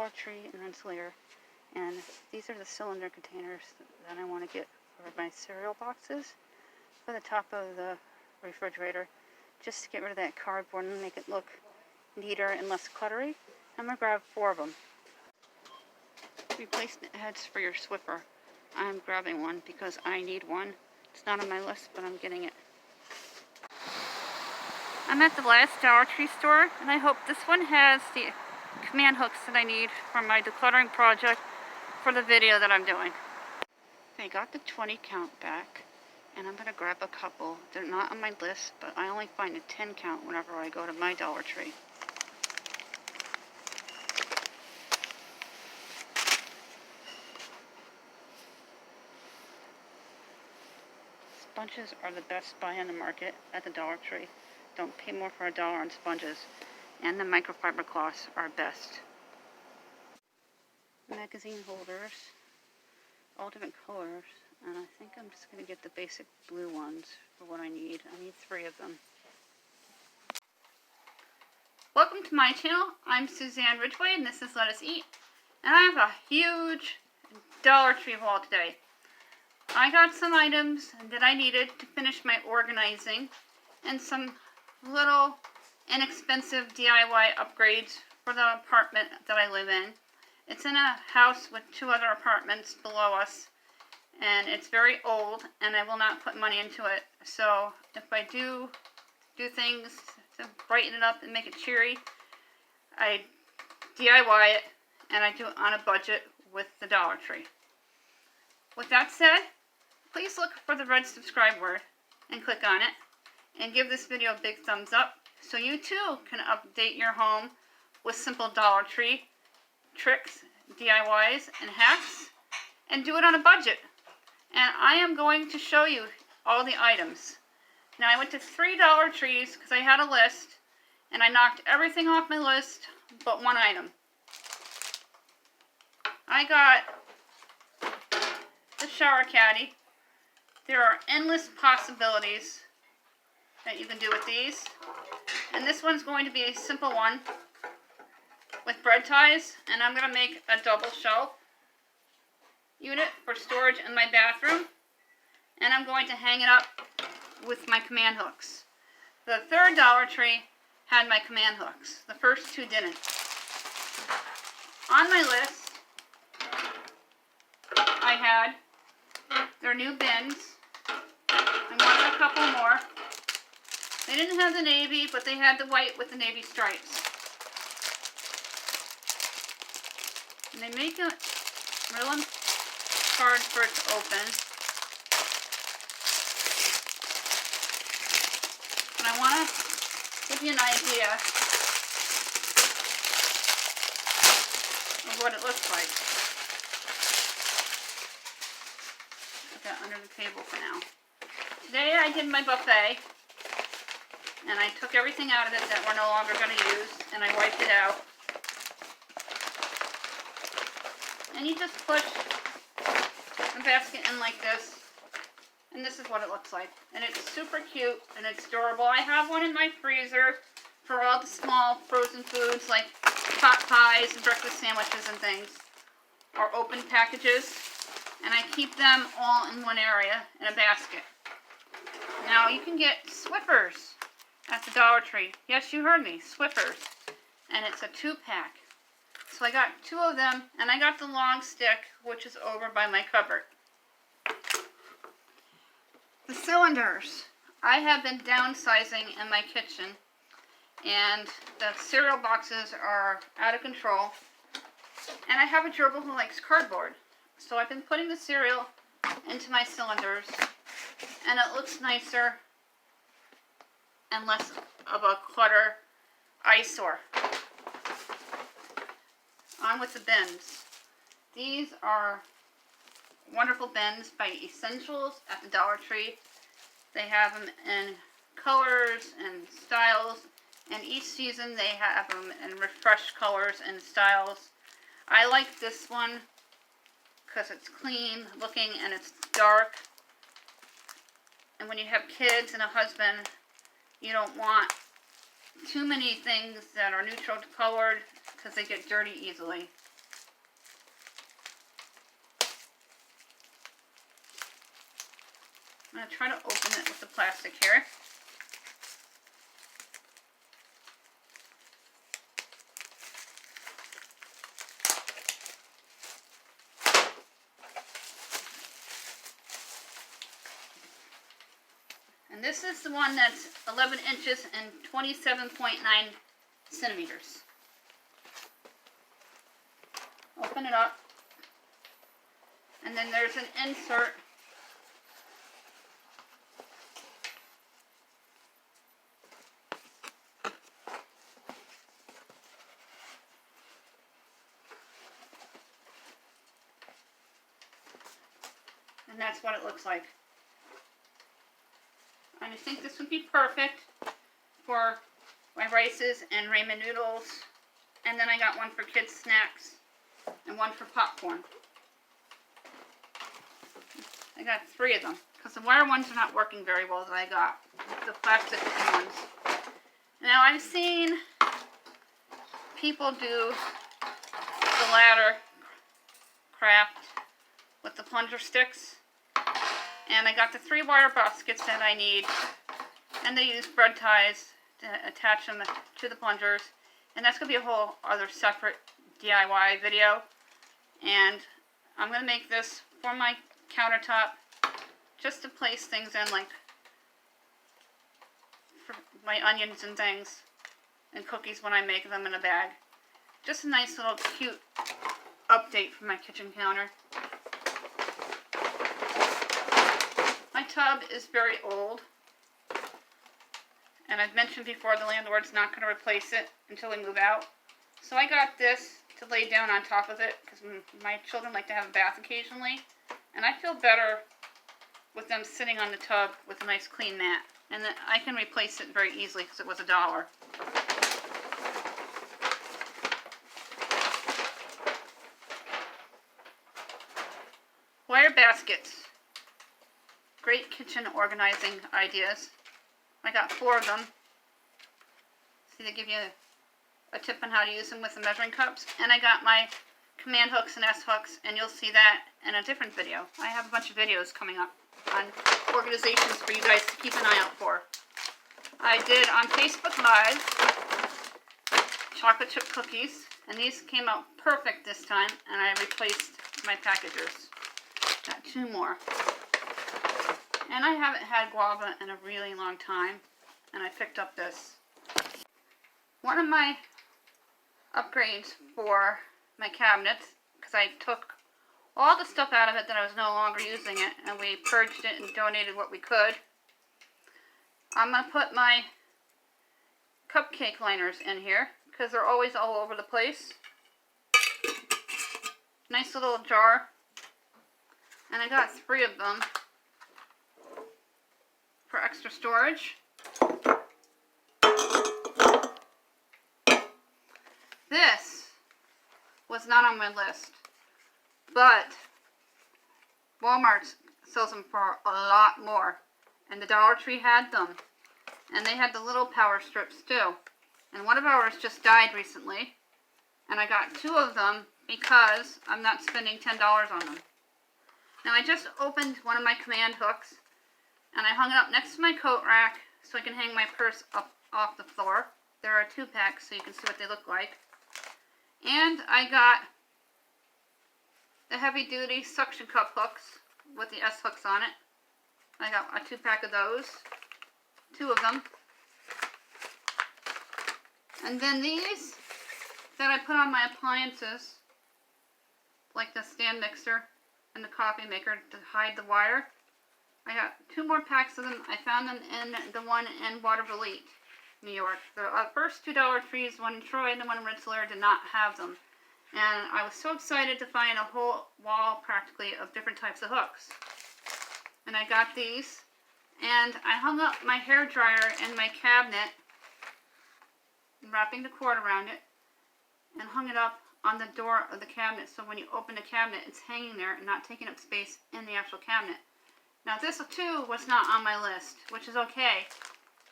Dollar Tree in Rensselaer, and these are the cylinder containers that I want to get for my cereal boxes for the top of the refrigerator, just to get rid of that cardboard and make it look neater and less cluttery. I'm going to grab 4 of them. Replacement heads for your Swiffer. I'm grabbing one because I need one. It's not on my list, but I'm getting it. I'm at the last Dollar Tree store, and I hope this one has the command hooks that I need for my decluttering project for the video that I'm doing. I got the 20 count back, and I'm going to grab a couple. They're not on my list, but I only find a 10 count whenever I go to my Dollar Tree. Sponges are the best buy on the market at the Dollar Tree. Don't pay more for $1 on sponges. And the microfiber cloths are best. Magazine holders, all different colors, and I think I'm just going to get the basic blue ones for what I need. I need 3 of them. Welcome to my channel. I'm Suzanne Ridgway, and this is Let Us Eat. And I have a huge Dollar Tree haul today. I got some items that I needed to finish my organizing, and some little inexpensive DIY upgrades for the apartment that I live in. It's in a house with 2 other apartments below us, and it's very old, and I will not put money into it. So if I do things to brighten it up and make it cheery, I DIY it, and I do it on a budget with the Dollar Tree. With that said, please look for the red subscribe word and click on it, and give this video a big thumbs up so you too can update your home with simple Dollar Tree tricks, DIYs, and hacks, and do it on a budget. And I am going to show you all the items. Now, I went to 3 Dollar Trees because I had a list, and I knocked everything off my list but 1 item. I got the shower caddy. There are endless possibilities that you can do with these. And this one's going to be a simple one with bread ties, and I'm going to make a double shelf unit for storage in my bathroom, and I'm going to hang it up with my command hooks. The 3rd Dollar Tree had my command hooks. The first 2 didn't. On my list, I had their new bins. I wanted a couple more. They didn't have the navy, but they had the white with the navy stripes. And they make it real hard for it to open. And I want to give you an idea of what it looks like. Put that under the table for now. Today I did my buffet, and I took everything out of it that we're no longer going to use, and I wiped it out. And you just push the basket in like this, and this is what it looks like. And it's super cute, and it's durable. I have one in my freezer for all the small frozen foods like pot pies and breakfast sandwiches and things, or open packages. And I keep them all in one area in a basket. Now you can get Swiffers at the Dollar Tree. Yes, you heard me, Swiffers. And it's a 2-pack. So I got 2 of them, and I got the long stick, which is over by my cupboard. The cylinders. I have been downsizing in my kitchen, and the cereal boxes are out of control. And I have a gerbil who likes cardboard. So I've been putting the cereal into my cylinders, and it looks nicer and less of a clutter eyesore. On with the bins. These are wonderful bins by Essentials at the Dollar Tree. They have them in colors and styles, and each season they have them in refreshed colors and styles. I like this one because it's clean looking and it's dark. And when you have kids and a husband, you don't want too many things that are neutral colored because they get dirty easily. I'm going to try to open it with the plastic here. And this is the one that's 11 inches and 27.9 centimeters. Open it up. And then there's an insert. And that's what it looks like. And I think this would be perfect for my rices and ramen noodles. And then I got one for kids' snacks and one for popcorn. I got 3 of them because the wire ones are not working very well that I got. The plastic ones. Now I've seen people do the ladder craft with the plunger sticks. And I got the 3 wire baskets that I need. And they use bread ties to attach them to the plungers. And that's going to be a whole other separate DIY video. And I'm going to make this for my countertop. Just to place things in, like for my onions and things. And cookies when I make them in a bag. Just a nice little cute update for my kitchen counter. My tub is very old, and I've mentioned before the landlord's not going to replace it until we move out. So I got this to lay down on top of it because my children like to have a bath occasionally, and I feel better with them sitting on the tub with a nice clean mat. And then I can replace it very easily because it was $1. Wire baskets. Great kitchen organizing ideas. I got 4 of them. See, they give you a tip on how to use them with the measuring cups. And I got my command hooks and S hooks, and you'll see that in a different video. I have a bunch of videos coming up on organizations for you guys to keep an eye out for. I did on Facebook Live chocolate chip cookies, and these came out perfect this time, and I replaced my packagers. Got 2 more. And I haven't had guava in a really long time, and I picked up this. One of my upgrades for my cabinets, because I took all the stuff out of it that I was no longer using it, and we purged it and donated what we could. I'm going to put my cupcake liners in here, because they're always all over the place. Nice little jar. And I got 3 of them for extra storage. This was not on my list, but Walmart sells them for a lot more, and the Dollar Tree had them, and they had the little power strips too. And one of ours just died recently, and I got 2 of them because I'm not spending $10 on them. Now I just opened one of my command hooks, and I hung it up next to my coat rack so I can hang my purse up off the floor. There are 2 packs so you can see what they look like. And I got the heavy duty suction cup hooks with the S hooks on it. I got a 2-pack of those. 2 of them. And then these that I put on my appliances, like the stand mixer and the coffee maker to hide the wire. I got 2 more packs of them. I found them in the one in Waterville, New York. The first 2 Dollar Trees, one in Troy and the one in Rensselaer, did not have them. And I was so excited to find a whole wall, practically, of different types of hooks. And I got these. And I hung up my hair dryer in my cabinet, wrapping the cord around it, and hung it up on the door of the cabinet. So when you open the cabinet, it's hanging there and not taking up space in the actual cabinet. Now this too was not on my list, which is okay.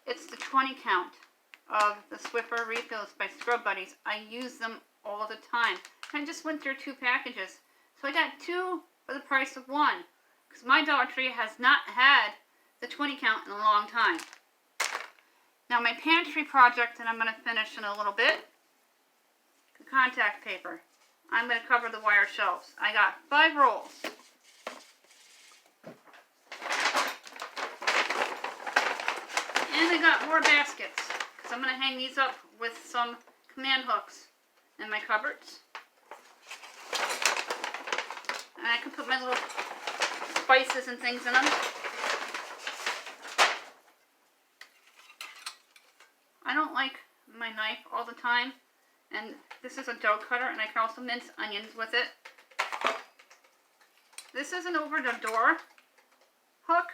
It's the 20 count of the Swiffer refills by Scrub Buddies. I use them all the time. And I just went through 2 packages. So I got 2 for the price of 1. Because my Dollar Tree has not had the 20 count in a long time. Now my pantry project that I'm going to finish in a little bit, the contact paper. I'm going to cover the wire shelves. I got 5 rolls. And I got more baskets, because I'm going to hang these up with some command hooks in my cupboards. And I can put my little spices and things in them. I don't like my knife all the time, and this is a dough cutter, and I can also mince onions with it. This is an over the door hook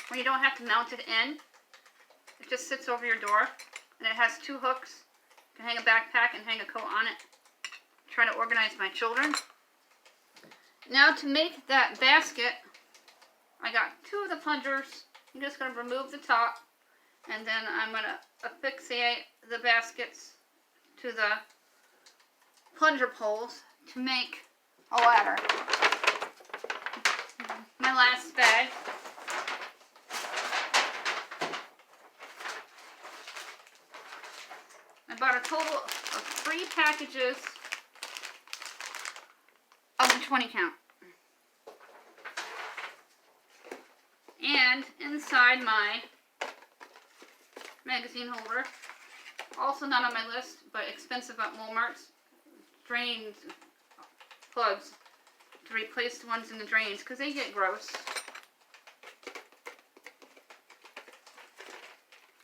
where you don't have to mount it in. It just sits over your door, and it has 2 hooks. You can hang a backpack and hang a coat on it. Try to organize my children. Now to make that basket, I got 2 of the plungers. I'm just going to remove the top, and then I'm going to affixate the baskets to the plunger poles to make a ladder. My last bag. I bought a total of 3 packages of the 20 count. And inside my magazine holder, also not on my list, but expensive at Walmart's, drains plugs to replace the ones in the drains because they get gross.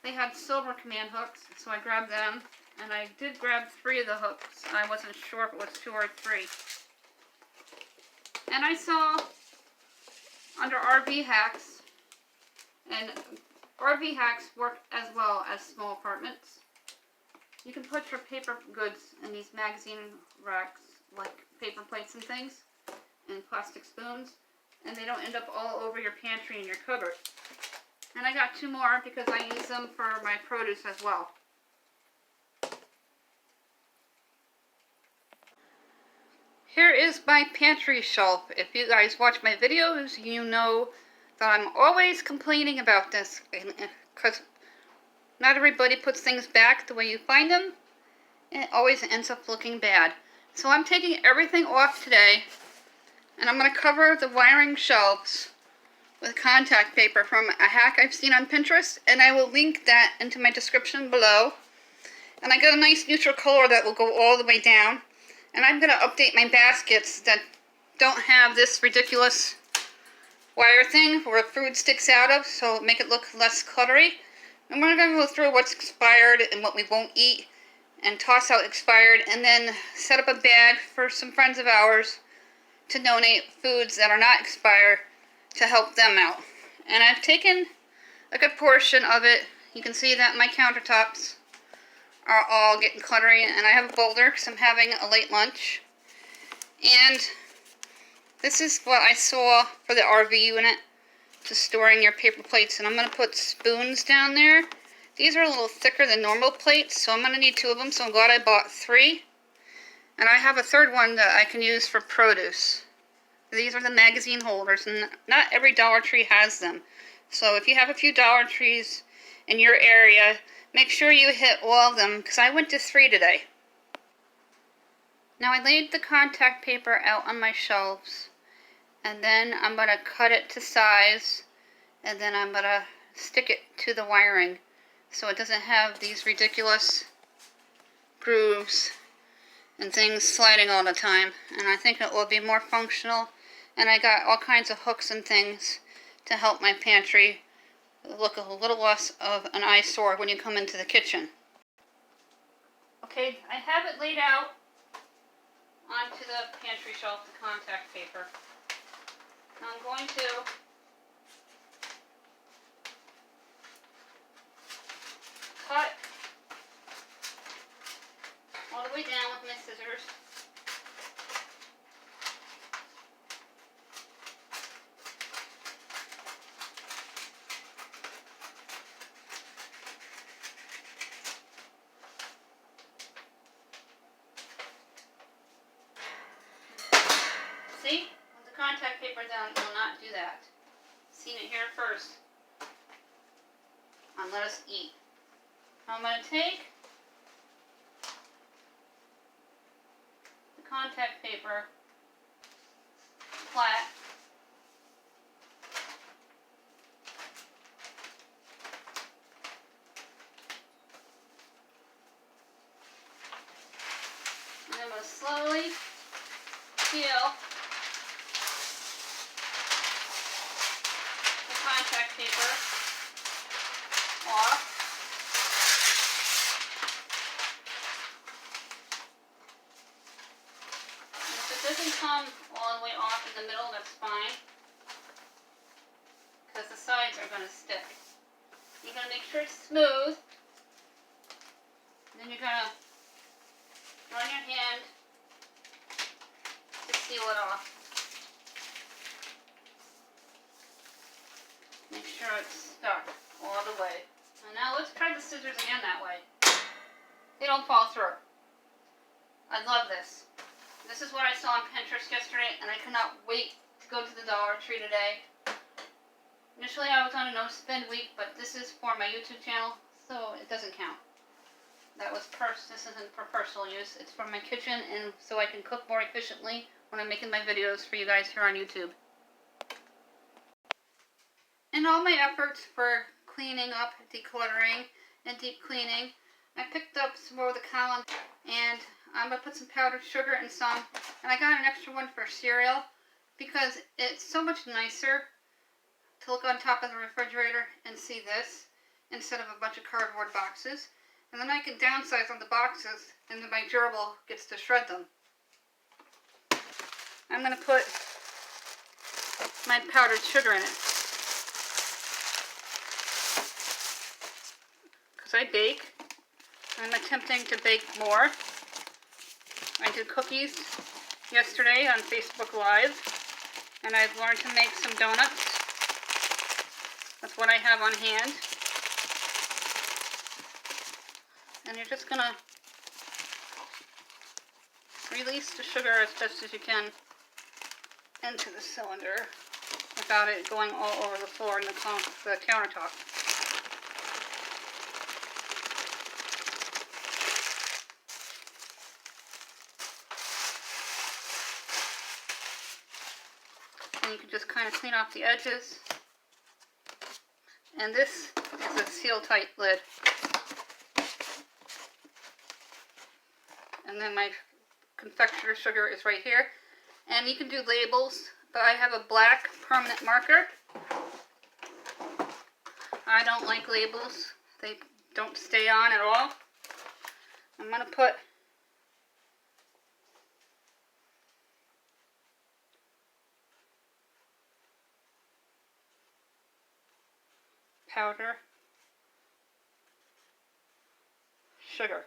They had silver command hooks, so I grabbed them, and I did grab 3 of the hooks. I wasn't sure if it was 2 or 3. And I saw under RV hacks, and RV hacks work as well as small apartments. You can put your paper goods in these magazine racks, like paper plates and things, and plastic spoons, and they don't end up all over your pantry and your cupboard. And I got 2 more because I use them for my produce as well. Here is my pantry shelf. If you guys watch my videos, you know that I'm always complaining about this, because not everybody puts things back the way you find them, and it always ends up looking bad. So I'm taking everything off today, and I'm going to cover the wiring shelves with contact paper from a hack I've seen on Pinterest, and I will link that into my description below. And I got a nice neutral color that will go all the way down. And I'm going to update my baskets that don't have this ridiculous wire thing where food sticks out of, so make it look less cluttery. And we're going to go through what's expired and what we won't eat, and toss out expired, and then set up a bag for some friends of ours to donate foods that are not expired to help them out. And I've taken a good portion of it. You can see that my countertops are all getting cluttery, and I have a boulder because I'm having a late lunch. And this is what I saw for the RV unit to storing your paper plates, and I'm going to put spoons down there. These are a little thicker than normal plates, so I'm going to need 2 of them, so I'm glad I bought 3. And I have a 3rd one that I can use for produce. These are the magazine holders, and not every Dollar Tree has them. So if you have a few Dollar Trees in your area, make sure you hit all of them, because I went to 3 today. Now I laid the contact paper out on my shelves, and then I'm going to cut it to size, and then I'm going to stick it to the wiring so it doesn't have these ridiculous grooves and things sliding all the time. And I think it will be more functional, and I got all kinds of hooks and things to help my pantry look a little less of an eyesore when you come into the kitchen. Okay, I have it laid out onto the pantry shelf, the contact paper. Now I'm going to cut all the way down with my scissors. See? With the contact paper down, it will not do that. Seen it here first. on Let Us Eat. I'm going to take the contact paper flat. And I'm going to slowly peel the contact paper off. And if it doesn't come all the way off in the middle, that's fine, because the sides are going to stick. You're going to make sure it's smooth. Then you're going to run your hand to seal it off. Make sure it's stuck all the way. And now let's try the scissors again that way. They don't fall through. I love this. This is what I saw on Pinterest yesterday, and I could not wait to go to the Dollar Tree today. Initially I was on a no spend week, but this is for my YouTube channel, so it doesn't count. This isn't for personal use. It's for my kitchen, and so I can cook more efficiently when I'm making my videos for you guys here on YouTube. In all my efforts for cleaning up, decluttering, and deep cleaning, I picked up some more of the column, and I'm going to put some powdered sugar in some, and I got an extra one for cereal because it's so much nicer to look on top of the refrigerator and see this instead of a bunch of cardboard boxes. And then I can downsize on the boxes, and then my gerbil gets to shred them. I'm going to put my powdered sugar in it, because I bake. I'm attempting to bake more. I did cookies yesterday on Facebook Live, and I've learned to make some donuts. That's what I have on hand. And you're just going to release the sugar as best as you can into the cylinder without it going all over the floor and the countertop. And you can just kind of clean off the edges. And this is a seal-tight lid. And then my confectioner sugar is right here. And you can do labels, but I have a black permanent marker. I don't like labels. They don't stay on at all. I'm going to put powder sugar.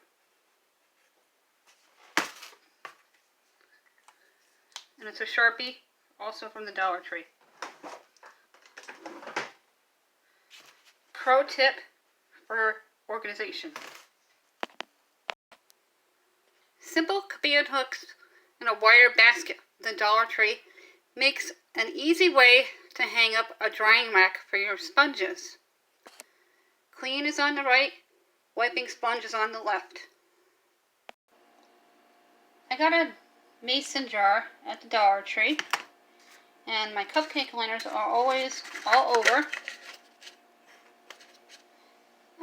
And it's a Sharpie, also from the Dollar Tree. Pro tip for organization. Simple cabinet hooks and a wire basket from the Dollar Tree makes an easy way to hang up a drying rack for your sponges. Clean is on the right, wiping sponge is on the left. I got a mason jar at the Dollar Tree, and my cupcake liners are always all over,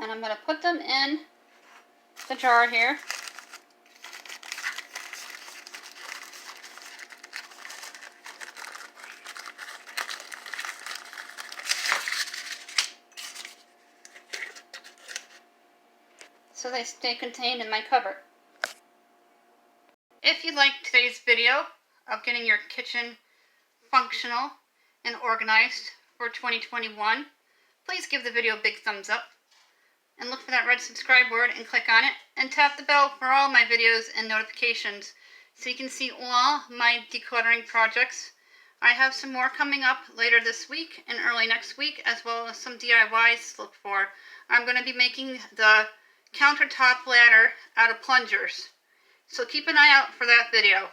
and I'm going to put them in the jar here. So they stay contained in my cupboard. If you liked today's video of getting your kitchen functional and organized for 2021, please give the video a big thumbs up and look for that red subscribe word and click on it, and tap the bell for all my videos and notifications so you can see all my decluttering projects. I have some more coming up later this week and early next week, as well as some DIYs to look for. I'm going to be making the countertop ladder out of plungers, so keep an eye out for that video.